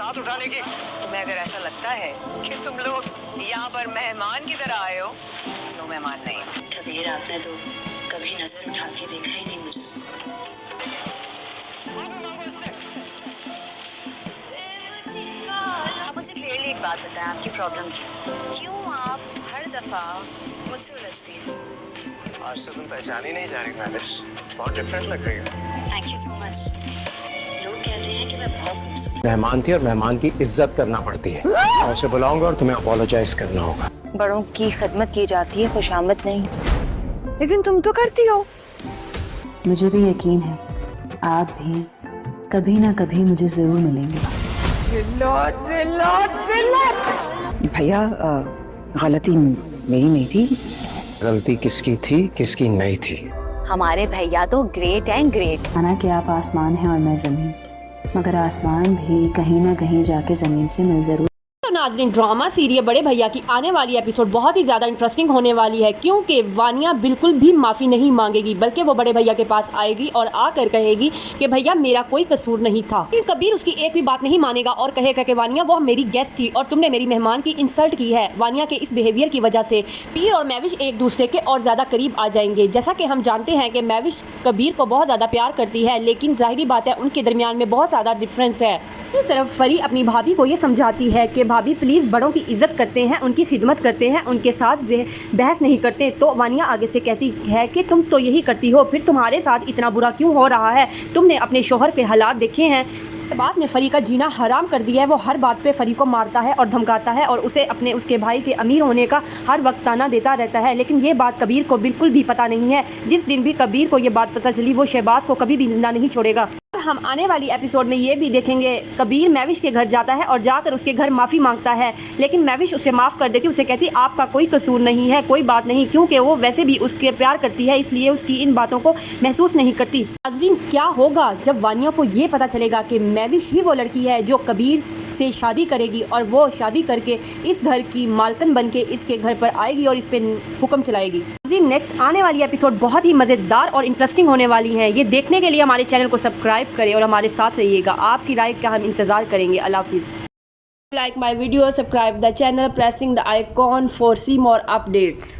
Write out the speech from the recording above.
साथ उठाने की। तुम्हें अगर ऐसा लगता है कि तुम लोग यहाँ पर मेहमान की तरह आए हो तो मेहमान नहीं। कबीर आपने तो कभी नजर उठा के देखा ही नहीं मुझे। आप मुझे क्लियरली एक बात बताएं, आपकी प्रॉब्लम क्यों आप हर दफा मुझसे उलझती हैं? आज से तुम पहचान ही नहीं जा रही मैलिस, बहुत डिफरेंट लग रही है। Thank you so much. लोग कहते हैं कि मैं बहुत खूबसूरत। मेहमान थी और मेहमान की इज्जत करना पड़ती है। मैं उसे बुलाऊंगा और तुम्हें अपोलोजाइज करना होगा। बड़ों की खिदमत की जाती है, खुशामद नहीं। लेकिन तुम तो करती हो। मुझे भी यकीन है आप भी कभी ना कभी मुझे जरूर मिलेंगे। भैया गलती मेरी नहीं थी। गलती किसकी थी किसकी नहीं थी? हमारे भैया तो ग्रेट हैं, ग्रेट। माना कि आप आसमान हैं और मैं जमीन, मगर आसमान भी कहीं ना कहीं जाके जमीन से मिल जरूर। तो नाज़रीन, ड्रामा सीरियल बड़े भैया की आने वाली एपिसोड बहुत ही ज़्यादा इंटरेस्टिंग होने वाली है, क्योंकि वानिया बिल्कुल भी माफ़ी नहीं मांगेगी, बल्कि वो बड़े भैया के पास आएगी और आकर कहेगी कि भैया मेरा कोई कसूर नहीं था। कबीर उसकी एक भी बात नहीं मानेगा और कहेगा कि वानिया वो मेरी गेस्ट थी और तुमने मेरी मेहमान की इंसल्ट की है। वानिया के इस बिहेवियर की वजह से पीर और मैविश एक दूसरे के और ज़्यादा करीब आ जाएंगे। जैसा कि हम जानते हैं कि मैविश कबीर को बहुत ज़्यादा प्यार करती है, लेकिन जाहिर बात है उनके दरमियान में बहुत ज़्यादा डिफरेंस है। दूसरी तरफ फरी अपनी भाभी को ये समझाती है कि भाभी प्लीज़ बड़ों की इज्जत करते हैं, उनकी खिदमत करते हैं, उनके साथ बहस नहीं करते। तो वानिया आगे से कहती है कि तुम तो यही करती हो, फिर तुम्हारे साथ इतना बुरा क्यों हो रहा है? तुमने अपने शोहर के हालात देखे हैं। शहबाज ने फरी का जीना हराम कर दिया है। वो हर बात पे फरी को मारता है और धमकाता है और उसे उसके भाई के अमीर होने का हर वक्त ताना देता रहता है, लेकिन ये बात कबीर को बिल्कुल भी पता नहीं है। जिस दिन भी कबीर को ये बात पता चली वो शहबाज को कभी भी जिंदा नहीं छोड़ेगा। हम आने वाली एपिसोड में ये भी देखेंगे, कबीर मैविश के घर जाता है और जाकर उसके घर माफ़ी मांगता है, लेकिन मैविश उसे माफ़ कर देती, उसे कहती आपका कोई कसूर नहीं है, कोई बात नहीं, क्योंकि वो वैसे भी उसके प्यार करती है, इसलिए उसकी इन बातों को महसूस नहीं करती। नाज़रीन, क्या होगा जब वानिया को ये पता चलेगा कि मैविश ही वो लड़की है जो कबीर से शादी करेगी और वो शादी करके इस घर की मालकन बनके इसके घर पर आएगी और इस पे हुक्म चलाएगी। नेक्स्ट आने वाली एपिसोड बहुत ही मज़ेदार और इंटरेस्टिंग होने वाली है। ये देखने के लिए हमारे चैनल को सब्सक्राइब करें और हमारे साथ रहिएगा। आपकी राय का हम इंतज़ार करेंगे। अल्लाह हाफिज़। Like my video, subscribe the channel, pressing the icon for see more updates.